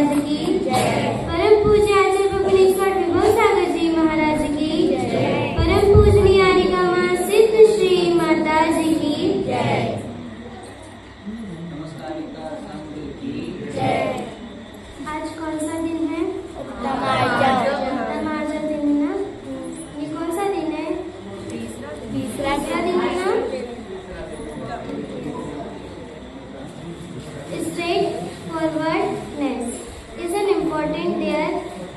महाराज की परम पूज्य आचार्य भुवनेश्वर विभव सागर जी महाराज की परम पूजनीय आर्यका मां सिद्ध श्री माता जी की आज कौन सा दिन है? उत्तमार्जन दिन है ना। ये कौन सा दिन है? तीसरा दिन है ना। Straightforwardness is an important there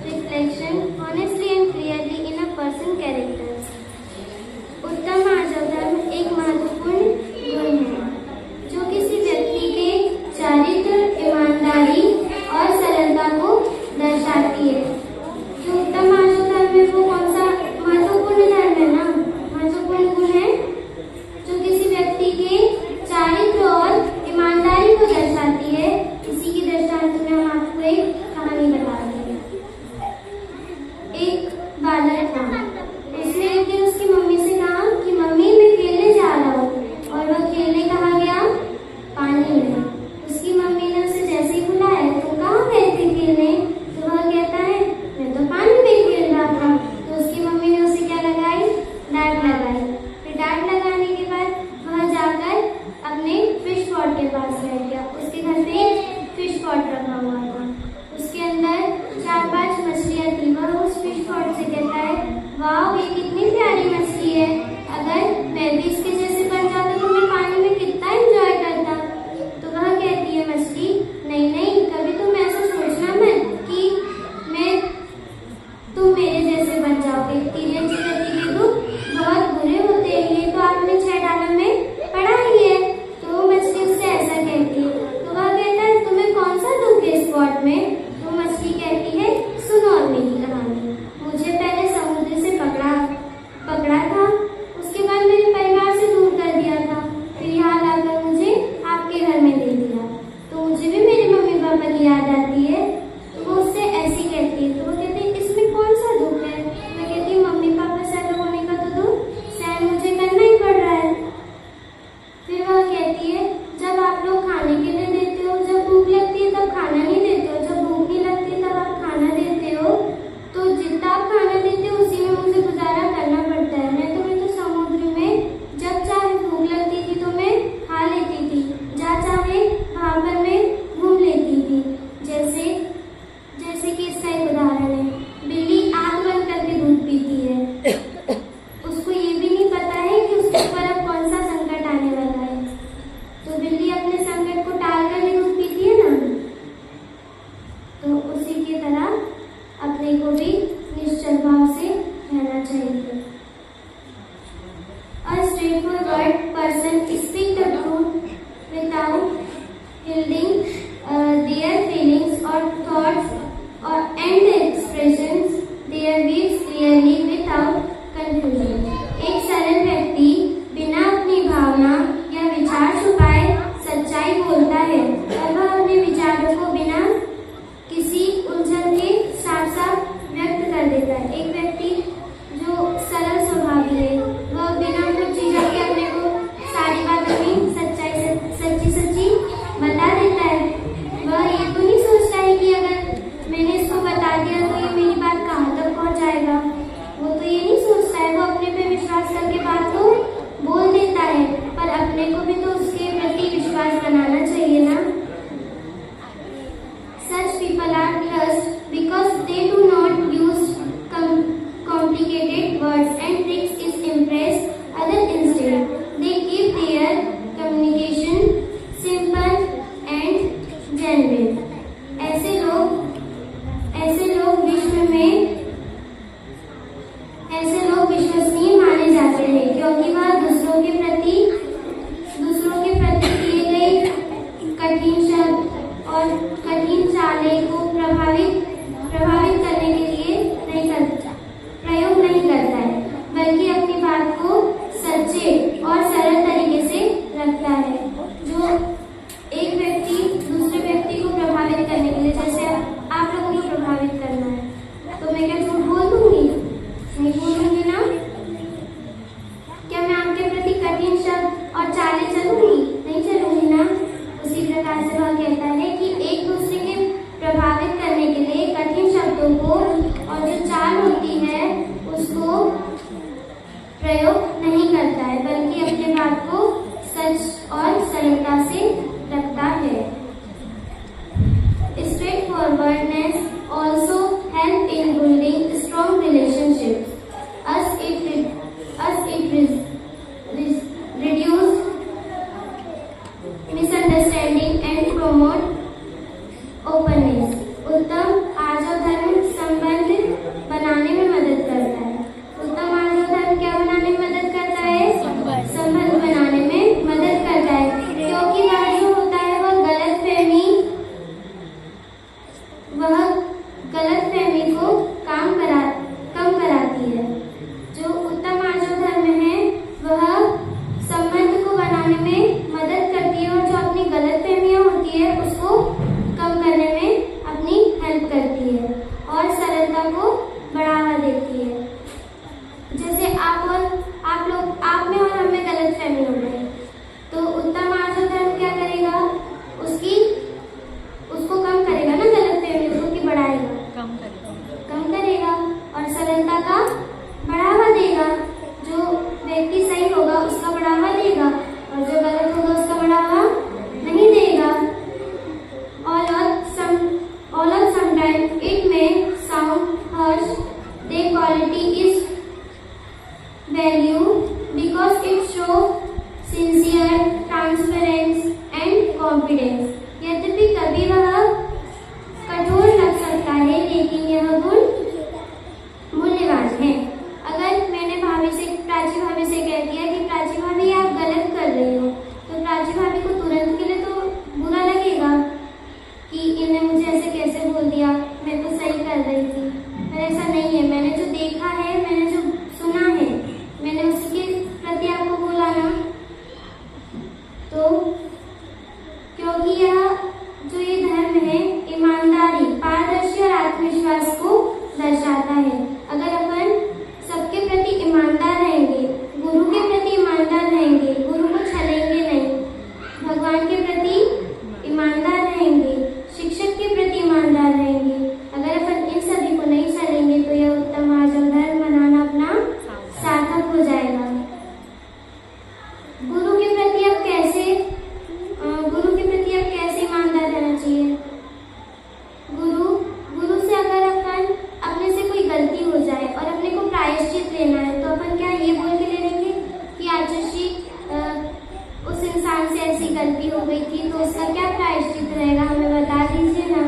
reflection honestly and clearly in a person characters. उत्तम आचरण धर्म एक महत्वपूर्ण गुण है जो किसी व्यक्ति के चारित्र, ईमानदारी और सरलता को दर्शाती है। जो उत्तम आचरण धर्म है वो कौन सा महत्वपूर्ण धर्म है ना, महत्वपूर्ण गुण है जो किसी व्यक्ति के चारित्र और ईमानदारी को दर्शाती है। इसी की दृष्टांत में हम आपको एक कहानी बताते हैं। एक बालक था, उसने एक दिन उसकी मम्मी से कहा कि मम्मी मैं खेलने जा रहा हूँ, और वह खेलने कहाँ गया? पानी में। उसकी मम्मी ने उसे जैसे ही बुलाया, तुम कहाँ गए थे खेलने? तो वह कहता है मैं तो पानी में खेल रहा था। तो उसकी मम्मी ने उसे क्या लगाई? डांट लगाई। फिर डांट लगाने के बाद वह जाकर अपने फिश पॉट के पास बैठ गया। उसके घर पे एक फिश पॉट रखा हुआ था, उसके अंदर 4-5 मछलियाँ थी। वह उस फिश पॉट से कहता है वाह ये कितनी प्यारी मछली है, अगर मैं भी इसके जैसे बन जाता तो मैं पानी में कितना एंजॉय करता। तो वह कहती है मछली नहीं नहीं, कभी तुम ऐसा सोचना मत कि तुम मेरे जैसे बन जाओगे। तीर चिकन तो बहुत बुरे होते हैं, ये तो आपने 6 डाला में पढ़ा ही है। तो मछली उससे ऐसा कहती है। तो वह कहता है तुम्हें कौन सा दुख है इस पॉट में? तो मछली कहती है सुनो और मेरी कहानी। मुझे पहले समुद्र से पकड़ा था, उसके बाद मेरे परिवार से दूर कर दिया था, फिर यहाँ लाकर मुझे आपके घर में दे दिया। तो मुझे भी मेरे मम्मी पापा की याद आती है। तो वो उससे ऐसी कहती है। तो वो कहती है इसमें कौन सा दुख है? मैं कहती हूँ मम्मी पापा से अलग होने का तो दुख सहन मुझे करना ही पड़ रहा है। फिर वह कहती है जब आप लोग खाने के लिए देते हो, जब भूख लगती है तब खाना नहीं देते हो, जब भूख नहीं लगती तब आप खाना देते हो, तो जितना आप खाना देते हो उसी में मुझे गुजारा करना पड़ता है। मैं तो समुद्र में जब चाहे भूख लगती थी तो मैं खा लेती थी, जहाँ चाहे वहाँ पर मैं घूम लेती थी। जैसे कि इसका एक उदाहरण है, बिल्ली आँख बंद करके दूध पीती है। उसको ये भी नहीं पता है कि उसके ऊपर अब कौन सा संकट आने वाला है, तो बिल्ली अपने संकट को टाल कर दूध पीती है ना। तो उसी की तरह अपने को भी निश्चल भाव से रहना चाहिए। A straightforward person speaks the truth without hiding their feelings or thoughts and their expressions their views clearly without confusion. एक सरल व्यक्ति बिना अपनी भावना या विचार छुपाए सच्चाई बोलता है, और वह अपने विचारों को बिना किसी उलझन के साफ साफ व्यक्त कर देता है। एक व्यक्ति जो सरल स्वभाव है, वह बिना कुछ चीजों के अपने को सारी बात अपनी सच्ची बता देता है। वह ये तो नहीं सोचता है कि अगर मैंने इसको बता दिया तो ये मेरी बात कहाँ तक पहुँच जाएगा। वो तो ये नहीं सोचता है, वो अपने पे विश्वास करके बात तो बोल देता है, पर अपने को भी तो उसके प्रति विश्वास बनाना चाहिए ना। Such people are trust because they do not use complicated words and tricks is impress others instead. They keep their communication simple and genuine. ऐसे लोग विश्वसनीय माने जाते हैं क्योंकि वह दूसरों के प्रति किए गए कठिन शब्द और कठिन चाले को प्रभावित करने के लिए प्रयोग नहीं करता है, बल्कि अपनी बात को सच्चे और सरल तरीके से रखता है। जो एक व्यक्ति दूसरे व्यक्ति को प्रभावित करने के लिए, जैसे आप लोगों को प्रभावित करना है, तो मैं क्या झूठ बोल दूंगी? नहीं बोलूंगी ना। क्या मैं आपके प्रति कठिन शब्द और चाले चलूंगी? नहीं चलूंगी ना। उसी प्रकार से वह कहता है कि एक दूसरे के प्रभावित प्रयोग नहीं करता है, बल्कि अपने बात को सच और सरलता से रखता है। Straightforwardness also help in building strong relationships, as it reduce misunderstanding and promote openness. उत्तम आर्जव धर्म संबंध बनाने में मदद करता है। उत्तम आर्जव धर्म क्या बनाने में मदद करता है? संबंध बनाने में मदद करता है, क्योंकि वह जो होता है वह गलतफहमी को कम कराती है। जो उत्तम आर्जव धर्म है वह संबंध को बनाने में मदद करती है, और जो अपनी गलतफहमियां होती है उसको कम करने में अपनी हेल्प करती है और सरलता को बढ़ावा देती है। जैसे आप में और हम में गलतफहमी हो गई, तो उत्तम आर्जव धर्म क्या करेगा? उसको कम करेगा ना, गलतफहमी उसको की बढ़ाएगा, कम करेगा और सरलता का बढ़ावा देगा। जो व्यक्ति सही होगा उसका बढ़ावा देगा और जो गलत होगा उसका बढ़ावा नहीं देगा। Although sometimes it may sound harsh, their quality is valued because it shows sincere, transparency and confidence. यद्यपि कभी वह कठोर लग सकता है, लेकिन यह गुण मूल्यवान है। अगर मैंने प्राची भाभी से कह दिया कि प्राची भाभी आप गलत कर रही हो, तो प्राची भाभी को तुरंत के लिए तो बुरा लगेगा कि इन्हें मुझे ऐसे कैसे बोल दिया, मैं तो सही कर रही थी। पर ऐसा नहीं है, मैंने जो देखा है, मैंने जो सुना है, मैंने उसके प्रति आपको बोला ना। तो क्योंकि जो ये धर्म है ईमानदारी, पारदर्शी और आत्मविश्वास को दर्शाता है। अगर अपन सबके प्रति ईमानदार रहेंगे, गुरु के प्रति ईमानदार रहेंगे, गुरु को छलेंगे नहीं, भगवान के प्रति ईमानदार रहेंगे, शिक्षक के प्रति ईमानदार रहेंगे, अगर अपन इन सभी को नहीं छलेंगे तो यह उत्तम आर्जव धर्म बनाना अपना सार्थक हो जाएगा। गुरु के प्रति अब कैसे ईमानदार रहना चाहिए? गुरु से अगर अपन अपने से कोई गलती हो जाए और अपने को प्रायश्चित लेना है, तो अपन क्या ये बोल के ले लेंगे कि आचार्य जी उस इंसान से ऐसी गलती हो गई थी तो उसका क्या प्रायश्चित रहेगा, हमें बता दीजिए ना।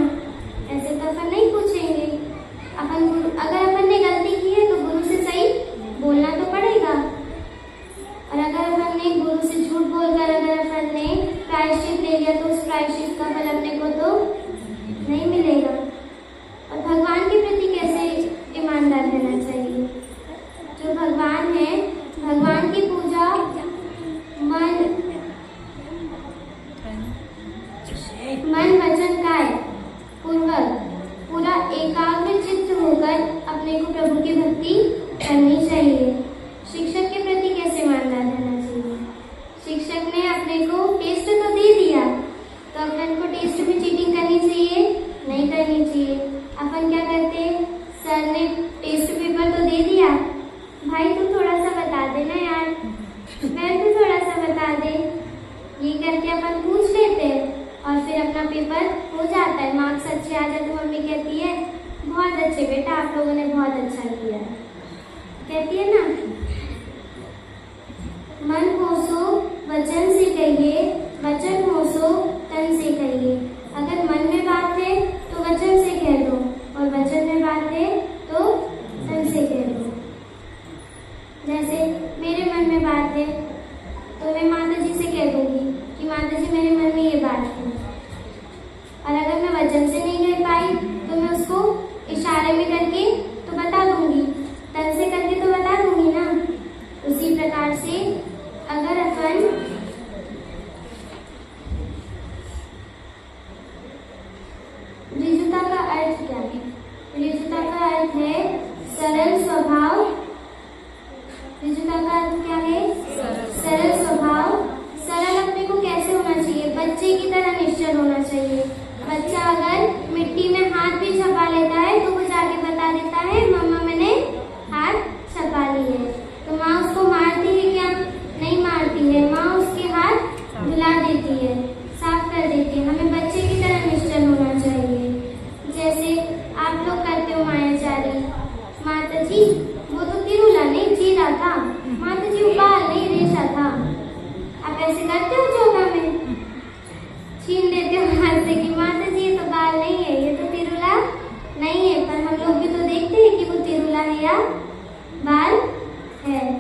ऐसे तो अपन नहीं पूछेंगे। अगर अपन ने गलती की है तो गुरु से सही बोलना तो पड़ेगा, और अगर अपन ने गुरु से झूठ बोलकर अगर अपन ने प्रायश्चित ले लिया तो उस प्रायश्चित का फल अपने को तो नहीं मिलेगा। और भगवान के प्रति कैसे ईमानदार रहना चाहिए? जो भगवान है, भगवान की पूजा मन वचन काय पूर्वक पूरा एकाग्र चित्त होकर अपने को प्रभु की भक्ति करनी चाहिए। शिक्षक के प्रति कैसे ईमानदार रहना चाहिए? शिक्षक ने अपने को टेस्ट तो दे दिया, तो अपन को टेस्ट में चीटिंग करनी चाहिए? नहीं करनी चाहिए। अपन क्या करते, सर ने टेस्ट पेपर तो दे दिया, भाई तू थोड़ा सा बता दे ना यार, मैं तू थोड़ा सा बता दे, ये करके अपन पूछ लेते हैं और फिर अपना पेपर हो जाता है, मार्क्स अच्छे आ जाते, मम्मी कहती है बहुत अच्छे बेटा, आप लोगों ने बहुत अच्छा किया, कहती है ना। मन हो सो वचन से कहिए, वचन हो सो तन से कहिए। अगर मन में बात है तो वचन से कह दो, और वचन में बात है तो तन से कह दो। जैसे मेरे मन में बात है तो मैं माता जी से कह दूंगी कि माता जी मेरे मन में ये बात है, और अगर मैं वचन से नहीं कह पाई तो मैं उसको इशारे में करके तो बता दूंगी, तन से करके तो बता दूंगी ना। उसी प्रकार से अगर अपन ऋजुता का अर्थ क्या है? ऋजुता का अर्थ है सरल स्वभाव। ऋजुता का अर्थ क्या है? सरल स्वभाव। सरल अपने को कैसे होना चाहिए? बच्चे की तरह निश्चल होना चाहिए। बच्चा अगर मिट्टी में हाथ भी छपा लेता है तो वो जाके बता देता है मम्मा मैंने हाथ छपा ली है, तो माँ उसको क्या? बाल है।